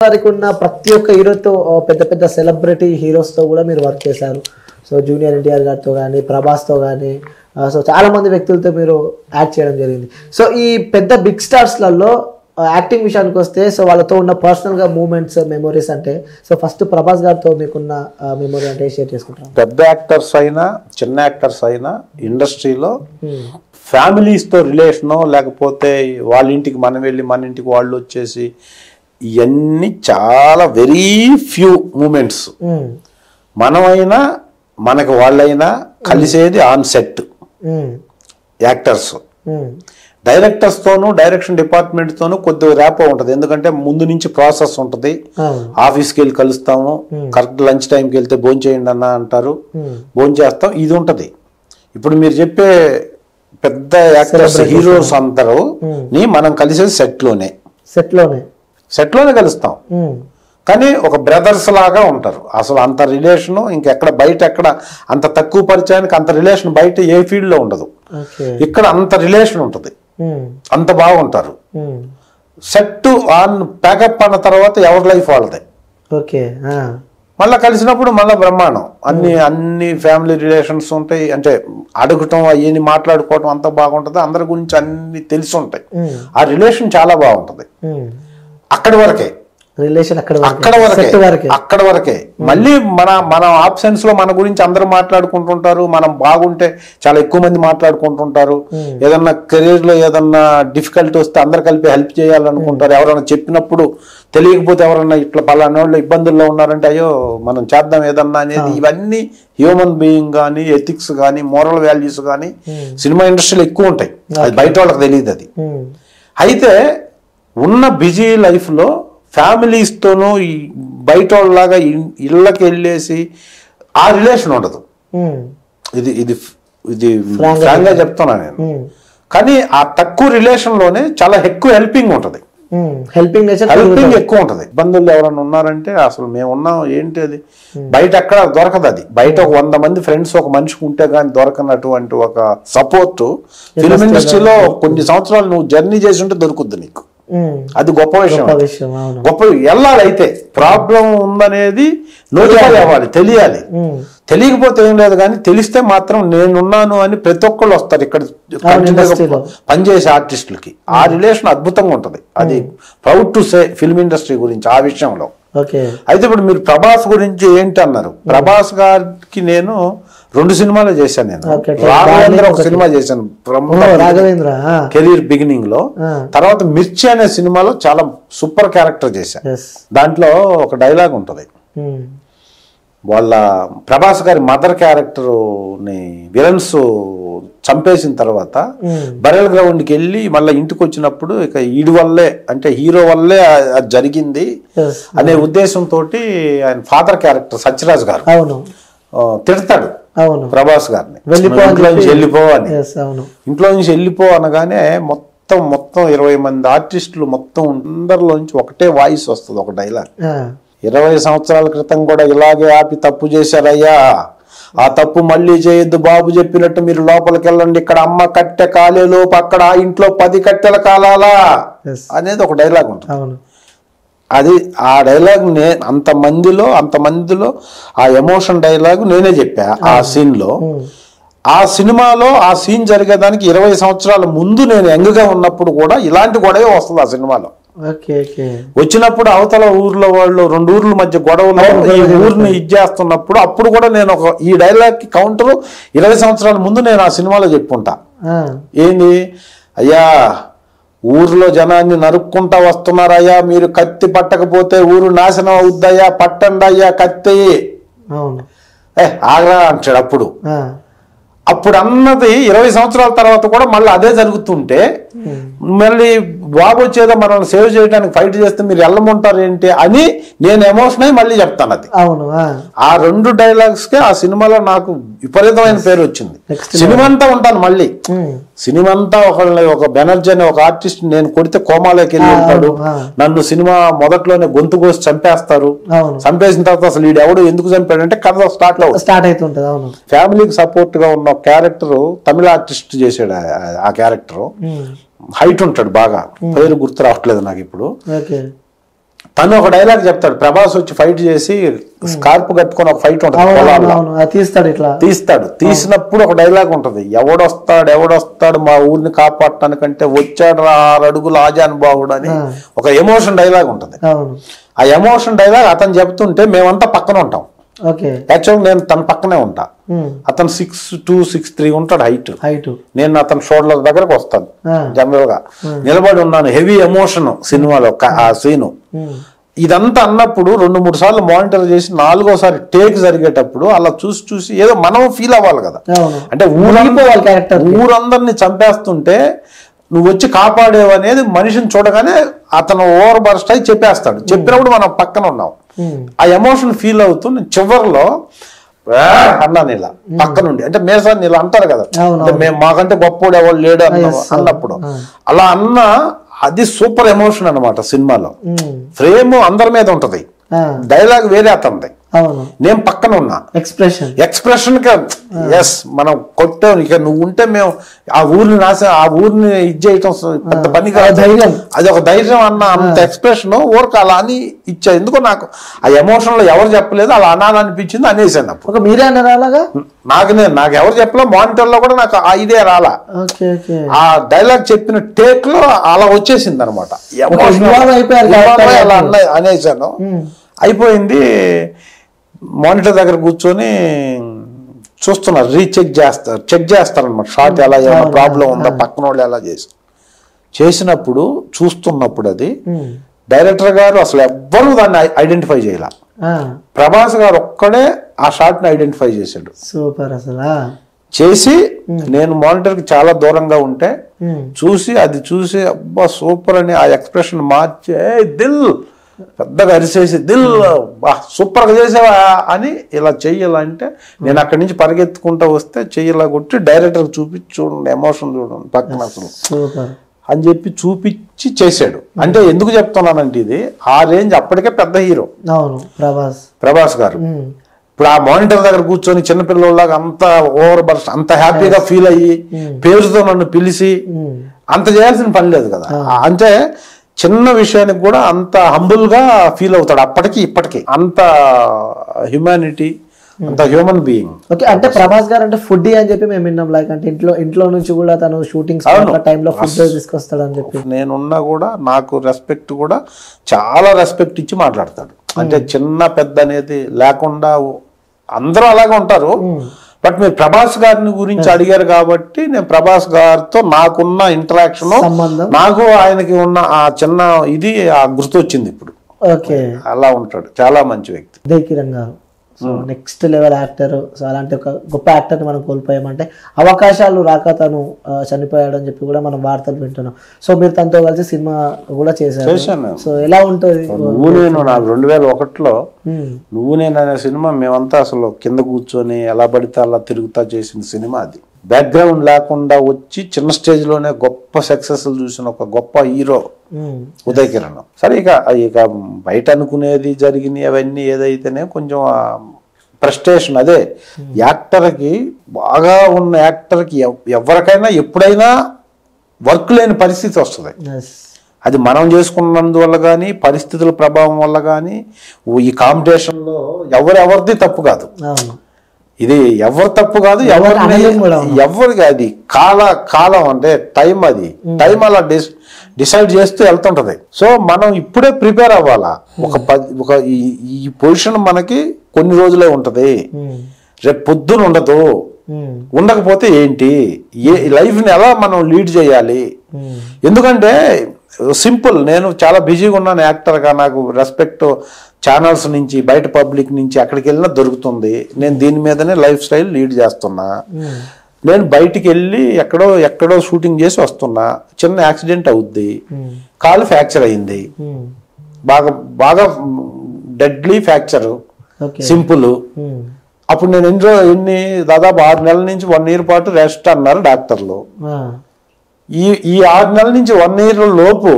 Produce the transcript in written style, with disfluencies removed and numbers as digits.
వరకు ఉన్న ప్రతి ఒక్క హీరోతో పెద్ద పెద్ద సెలబ్రిటీ హీరోస్తో కూడా మీరు వర్క్ చేశారు. సో జూనియర్ ఎన్టీఆర్ గారితో కానీ ప్రభాస్తో కానీ సో చాలా మంది వ్యక్తులతో మీరు యాక్ట్ చేయడం జరిగింది. సో ఈ పెద్ద బిగ్ స్టార్స్లలో యాక్టింగ్ విషయానికి వస్తే సో వాళ్ళతో ఉన్న పర్సనల్గా మూమెంట్స్ మెమొరీస్ అంటే సో ఫస్ట్ ప్రభాస్ గారితో మీకున్న మెమొరీ అంటే షేర్ చేసుకుంటాం. పెద్ద యాక్టర్స్ అయినా చిన్న యాక్టర్స్ అయినా ఇండస్ట్రీలో ఫ్యామిలీస్తో రిలేషను లేకపోతే వాళ్ళ ఇంటికి మనం వెళ్ళి మన ఇంటికి వాళ్ళు వచ్చేసి ఇవన్నీ చాలా వెరీ ఫ్యూ మూమెంట్స్. మనమైనా మనకు వాళ్ళైనా కలిసేది ఆన్ సెట్. యాక్టర్స్ డైరెక్టర్స్తోనూ డైరెక్షన్ డిపార్ట్మెంట్తోనూ కొద్దిగా ర్యాపో ఉంటుంది. ఎందుకంటే ముందు నుంచి ప్రాసెస్ ఉంటుంది. ఆఫీస్కి వెళ్ళి కలుస్తాము, కరెక్ట్ లంచ్ టైంకి వెళ్తే భోజనం చేయండి అన్న అంటారు, భోజనం చేస్తాం, ఇది ఉంటుంది. ఇప్పుడు మీరు చెప్పే పెద్ద యాక్టర్స్ హీరోస్ అందరూ మనం కలిసేది సెట్లోనే కలుస్తాం. కానీ ఒక బ్రదర్స్ లాగా ఉంటారు. అసలు అంత రిలేషను ఇంకెక్కడ బయట ఎక్కడ అంత తక్కువ పరిచయానికి అంత రిలేషన్ బయట ఏ ఫీల్డ్ లో ఉండదు. ఇక్కడ అంత రిలేషన్ ఉంటుంది, అంత బాగుంటారు. సెట్ ఆన్ ప్యాకప్ అన్న తర్వాత ఎవరి లైఫ్ వాళ్ళదే. మళ్ళీ కలిసినప్పుడు మళ్ళీ బ్రహ్మాండం. అన్ని ఫ్యామిలీ రిలేషన్స్ ఉంటాయి. అంటే అడగటం అవన్నీ మాట్లాడుకోవటం అంత బాగుంటుంది. అందరి గురించి అన్ని తెలిసి ఉంటాయి. ఆ రిలేషన్ చాలా బాగుంటుంది. అక్కడి వరకే రిలేషన్, అక్కడ వరకే. మళ్ళీ మన ఆప్షన్స్ లో మన గురించి అందరూ మాట్లాడుకుంటుంటారు. మనం బాగుంటే చాలా ఎక్కువ మంది మాట్లాడుకుంటుంటారు. ఏదన్నా కెరీర్ లో ఏదన్నా డిఫికల్టీ వస్తే అందరు కలిపి హెల్ప్ చేయాలనుకుంటారు. ఎవరైనా చెప్పినప్పుడు తెలియకపోతే ఎవరన్నా ఇట్లా పలానా వాళ్ళు ఇబ్బందుల్లో ఉన్నారంటే అయ్యో మనం చేద్దాం ఏదన్నా అనేది. ఇవన్నీ హ్యూమన్ బీయింగ్ కానీ ఎథిక్స్ కానీ మోరల్ వాల్యూస్ కానీ సినిమా ఇండస్ట్రీలో ఎక్కువ ఉంటాయి. అది బయట వాళ్ళకి తెలియదు. అది అయితే ఉన్న బిజీ లైఫ్ లో ఫ్యామిలీస్తోనూ ఈ బయట వాళ్ళలాగా ఇళ్ళకి వెళ్ళేసి ఆ రిలేషన్ ఉండదు. ఇది ఫ్రాంక్ గా చెప్తున్నా నేను. కానీ ఆ తక్కువ రిలేషన్ లోనే చాలా ఎక్కువ హెల్పింగ్ ఉంటుంది. హెల్పింగ్ ఎక్కువ ఉంటది. ఇబ్బందులు ఎవరైనా ఉన్నారంటే అసలు మేము ఉన్నాం ఏంటి అది బయట ఎక్కడ దొరకదు. అది బయట ఒక 100 మంది ఫ్రెండ్స్ ఒక మనిషికి ఉంటే గానీ దొరకనటువంటి ఒక సపోర్ట్ ఫిల్మ్ ఇండస్ట్రీలో కొన్ని సంవత్సరాలు నువ్వు జర్నీ చేసి ఉంటే దొరుకుద్ది నీకు. అది గొప్ప విషయం. గొప్ప వెళ్ళాలి. అయితే ప్రాబ్లం ఉందనేది నోటిఫై అవ్వాలి, తెలియాలి. తెలియకపోతే ఏం లేదు. కానీ తెలిస్తే మాత్రం నేనున్నాను అని ప్రతి ఒక్కళ్ళు వస్తారు ఇక్కడ పనిచేసే ఆర్టిస్టులకి. ఆ రిలేషన్ అద్భుతంగా ఉంటది. అది proud to say film industry గురించి ఆ విషయంలో. అయితే ఇప్పుడు మీరు ప్రభాస్ గురించి ఏంటి అన్నారు. ప్రభాస్ గారికి నేను 2 సినిమాలు చేశాను. నేను రాఘవేంద్ర ఒక సినిమా చేశాను కెరీర్ బిగినింగ్ లో. తర్వాత మిర్చి అనే సినిమాలో చాలా సూపర్ క్యారెక్టర్ చేశాను. దాంట్లో ఒక డైలాగ్ ఉంటది. వాళ్ళ ప్రభాస్ గారి మదర్ క్యారెక్టర్ ని విలన్స్ చంపేసిన తర్వాత బరెల్ గ్రౌండ్ కి వెళ్ళి మళ్ళీ ఇంటికి వచ్చినప్పుడు ఇక ఈడు వల్లే అంటే హీరో వల్లే అది జరిగింది అనే ఉద్దేశంతో ఆయన ఫాదర్ క్యారెక్టర్ సత్యరాజ్ గారు తిడతాడు ప్రభాస్ గారిని, ఇంట్లో నుంచి వెళ్ళిపోవని. ఇంట్లో నుంచి వెళ్ళిపో అనగానే మొత్తం 20 మంది ఆర్టిస్టులు మొత్తం అందరిలోంచి ఒకటే వాయిస్ వస్తుంది, ఒక డైలాగ్. 20 సంవత్సరాల క్రితం కూడా ఇలాగే ఆపి తప్పు చేశారయ్యా, ఆ తప్పు మళ్ళీ చేయొద్దు, బాబు చెప్పినట్టు మీరు లోపలికి వెళ్ళండి, ఇక్కడ అమ్మ కట్టె కాలేలోపు అక్కడ ఆ ఇంట్లో 10 కట్టెల కాలాలా అనేది ఒక డైలాగ్ ఉంటుంది. అది ఆ డైలాగ్ అంతమందిలో ఆ ఎమోషన్ డైలాగ్ నేనే చెప్పా ఆ సీన్ లో. ఆ సినిమాలో ఆ సీన్ జరిగేదానికి 20 సంవత్సరాల ముందు నేను యంగ్గా ఉన్నప్పుడు కూడా ఇలాంటి గొడవ వస్తుంది ఆ సినిమాలో. వచ్చినప్పుడు అవతల ఊర్లో వాళ్ళు 2 ఊర్ల మధ్య గొడవలు ఈ ఊరిని ఇచ్చేస్తున్నప్పుడు అప్పుడు కూడా నేను ఈ డైలాగ్ కి కౌంటర్ 20 సంవత్సరాల ముందు నేను ఆ సినిమాలో చెప్పుకుంటా. ఏంది అయ్యా, ఊర్లో జనాన్ని నరుక్కుంటా వస్తున్నారయ్యా, మీరు కత్తి పట్టకపోతే ఊరు నాశనం అవుద్దయ్యా, పట్టండి అయ్యా కత్తి ఆగ్రా అంటాడు. అప్పుడు అన్నది 20 సంవత్సరాల తర్వాత కూడా మళ్ళీ అదే జరుగుతుంటే మళ్ళీ బాబు వచ్చేదో మనం సేవ్ చేయడానికి ఫైట్ చేస్తే మీరు వెళ్ళమంటారు ఏంటి అని నేను ఎమోషన్ అయ్యి మళ్ళీ చెప్తాను. అది ఆ 2 డైలాగ్స్ కి ఆ సినిమాలో నాకు విపరీతమైన పేరు వచ్చింది. సినిమా అంతా ఉంటాను మళ్ళీ సినిమా అంతా ఒక బెనర్జీ అనే ఒక ఆర్టిస్ట్ నేను కొడితే కోమాలోకి వెళ్ళి ఉంటాడు, నన్ను సినిమా మొదట్లోనే గొంతు కోసి చంపేస్తారు, చంపేసిన తర్వాత అసలు వీడు ఎవడు ఎందుకు చంపాడంటే కథ స్టార్ట్ అవుతుంది. ఫ్యామిలీకి సపోర్ట్ గా ఉన్న క్యారెక్టర్ తమిళ ఆర్టిస్ట్ చేసాడు. ఆ క్యారెక్టర్ హైట్ ఉంటాడు బాగా, పేరు గుర్తు రావట్లేదు నాకు ఇప్పుడు. తను ఒక డైలాగ్ చెప్తాడు, ప్రభాస్ వచ్చి ఫైట్ చేసి స్కార్ప్ కట్టుకొని ఒక ఫైట్ ఉంటుంది, తీస్తాడు. తీసినప్పుడు ఒక డైలాగ్ ఉంటది, ఎవడొస్తాడు మా ఊరిని కాపాడటానికంటే వచ్చాడు 6 అడుగులు ఆజానుబాహుడు అని ఒక ఎమోషన్ డైలాగ్ ఉంటది. ఆ ఎమోషన్ డైలాగ్ అతను చెప్తుంటే మేమంతా పక్కన ఉంటాం. యాక్చువల్ నేను తన పక్కనే ఉంటా. అతను 6'2", 6'3" ఉంటాడు హైట్. నేను అతని షోల్డర్ దగ్గరకు వస్తాను. జనరల్ గా నిలబడి ఉన్నాను. హెవీ ఎమోషన్ సినిమాలో ఆ సీను. ఇదంతా అన్నప్పుడు 2-3 సార్లు మానిటర్ చేసి 4వ సారి టేక్ జరిగేటప్పుడు అలా చూసి ఏదో మనం ఫీల్ అవ్వాలి కదా. అంటే ఊరందరినీ చంపేస్తుంటే నువ్వు వచ్చి కాపాడేవు అనేది మనిషిని చూడగానే అతను ఓవర్ బర్స్ట్ అయి చెప్పేస్తాడు. చెప్పినప్పుడు మనం పక్కన ఉన్నాం. ఆ ఎమోషన్ ఫీల్ అవుతూ చివరిలో అన్నాను ఇలా పక్క నుండి. అంటే మేసాన్ని ఇలా అంటారు కదా, మేము మాకంటే గొప్పోడు ఎవరు లేడు అన్నప్పుడు అలా అన్న అది సూపర్ ఎమోషన్ అనమాట. సినిమాలో ఫ్రేమ్ అందరి మీద ఉంటది, డైలాగ్ వేరే అతనిది, నేను పక్కన ఉన్నా. ఎక్స్ప్రెషన్ ఎస్ మనం కొట్టాం. ఇక నువ్వు ఉంటే మేము ఆ ఊరిని ఇది చేయటం పెద్ద పని కాదు, అది ఒక ధైర్యం అన్న అంత ఎక్స్ప్రెషన్ ఊరికి అలా అని ఇచ్చా. ఎందుకో నాకు ఆ ఎమోషన్ లో ఎవరు చెప్పలేదు, అలా అనాలనిపించింది, అనేసాను. అప్పుడు మీరే అన్నారు అలాగా? నాకు ఎవరు చెప్పలే, మానిటర్ లో కూడా నాకు ఆ ఇదే రాలా. ఆ డైలాగ్ చెప్పిన టేక్ లో అలా వచ్చేసింది అనమాట. అలా అనేసాను, అయిపోయింది. మానిటర్ దగ్గర కూర్చొని చూస్తున్నారు, చెక్ చేస్తారు అనమాట. షార్ట్ ఎలా ఏమైనా ప్రాబ్లం ఉందా, పక్కన వాళ్ళు ఎలా చేసినప్పుడు చూస్తున్నప్పుడు అది డైరెక్టర్ గారు అసలు ఎవ్వరూ దాన్ని ఐడెంటిఫై చేయాల. ప్రభాస్ గారు ఒక్కడే ఆ షార్ట్ ని ఐడెంటిఫై చేశాడు. సూపర్. అసలు చేసి నేను మానిటర్ కి చాలా దూరంగా ఉంటే చూసి అబ్బా సూపర్ అని ఆ ఎక్స్ప్రెషన్ మార్చి దిల్ పెద్దగా అరిసేసి దిల్ సూపర్గా చేసావా అని ఇలా చెయ్యాలంటే నేను అక్కడి నుంచి పరిగెత్తుకుంటూ వస్తే చెయ్యలా కొట్టి డైరెక్టర్ చూపించి చూడండి ఎమోషన్ చూడండి పక్కన అసలు అని చెప్పి చూపించి చేశాడు. అంటే ఎందుకు చెప్తున్నానంటే ఇది ఆ రేంజ్ అప్పటికే పెద్ద హీరో ప్రభాస్ గారు. ఇప్పుడు ఆ మానిటర్ దగ్గర కూర్చొని చిన్నపిల్లలాగా అంత ఓవర్ బర్స్ట్ అంత హ్యాపీగా ఫీల్ అయ్యి పేరుతో నన్ను పిలిచి అంత చేయాల్సిన పని లేదు కదా. అంటే చిన్న విషయానికి కూడా అంత హంబుల్ గా ఫీల్ అవుతాడు. అప్పటికి ఇప్పటికి అంత హ్యూమానిటీ, అంత హ్యూమన్ బీయింగ్. ఓకే, అంటే ప్రభాస్ గారు అంటే ఫుడ్ అని చెప్పి మేము విన్నాం. లైక్ అంటే ఇంట్లో నుంచి కూడా తను షూటింగ్ టైంలో ఫుడ్ తీసుకొస్తాడు అని చెప్పి. నేనున్నా కూడా నాకు రెస్పెక్ట్ కూడా చాలా రెస్పెక్ట్ ఇచ్చి మాట్లాడతాడు. అంటే చిన్న పెద్ద అనేది లేకుండా అందరూ అలాగే ఉంటారు. బట్ మీరు ప్రభాస్ గారిని గురించి అడిగారు కాబట్టి నేను ప్రభాస్ గారితో నాకున్న ఇంటరాక్షన్, నాకు ఆయనకి ఉన్న ఆ చిన్న ఇది గుర్తొచ్చింది ఇప్పుడు. ఓకే, అలా ఉంటాడు, చాలా మంచి వ్యక్తి. ఉదయ్ కిరణ్ గారు so next level actor. So అలాంటి ఒక గొప్ప యాక్టర్ని మనం కోల్పోయామంటే అవకాశాలు రాక తను చనిపోయాడు అని చెప్పి కూడా మనం వార్తలు వింటున్నాం. సో మీరు తనతో కలిసి సినిమా కూడా చేశారు. సో ఎలా ఉంటుంది? నువ్వు నేను నాకు 2001లో నువ్వు నేను అనే సినిమా మేమంతా అసలు కింద కూర్చొని ఎలా పడితే అలా తిరుగుతా చేసిన సినిమా. అది బ్యాక్గ్రౌండ్ లేకుండా వచ్చి చిన్న స్టేజ్ లోనే గొప్ప సక్సెస్ చూసిన ఒక గొప్ప హీరో ఉదయ్ కిరణ్. సరే ఇక బయట అనుకునేది జరిగినాయి అవన్నీ ఏదైతేనే కొంచెం ఫ్రస్ట్రేషన్. అదే యాక్టర్కి బాగా ఉన్న యాక్టర్కి ఎవరికైనా ఎప్పుడైనా వర్క్ లేని పరిస్థితి వస్తుంది. అది మనం చేసుకున్నందువల్ల కానీ పరిస్థితుల ప్రభావం వల్ల కానీ ఈ కాంపిటీషన్లో ఎవరిది తప్పు కాదు. ఇది ఎవరు తప్పు కాదు, ఎవరికి అది కాలం అంటే టైం, అది టైం అలా డిసైడ్ చేస్తూ వెళ్తుంటది. సో మనం ఇప్పుడే ప్రిపేర్ అవ్వాలా. ఒక ఈ పొజిషన్ మనకి కొన్ని రోజులే ఉంటది, రేపు పొద్దున ఉండదు. ఉండకపోతే ఏంటి, లైఫ్ ని ఎలా మనం లీడ్ చేయాలి? ఎందుకంటే సింపుల్, నేను చాలా బిజీగా ఉన్నాను యాక్టర్గా, నాకు రెస్పెక్ట్ ఛానల్స్ నుంచి బయట పబ్లిక్ నుంచి ఎక్కడికి వెళ్ళినా దొరుకుతుంది. నేను దీని మీదనే లైఫ్ స్టైల్ లీడ్ చేస్తున్నా. నేను బయటికి వెళ్ళి ఎక్కడో షూటింగ్ చేసి వస్తున్నా, చిన్న యాక్సిడెంట్ అవుద్ది, కాలు ఫ్రాక్చర్ అయింది, బాగా డెడ్లీ ఫ్రాక్చర్, సింపుల్. అప్పుడు నేను దాదాపు 6 నెలల నుంచి 1 year పాటు రెస్ట్ అన్నారు డాక్టర్లు. ఈ 6 నెలల నుంచి 1 year లోపు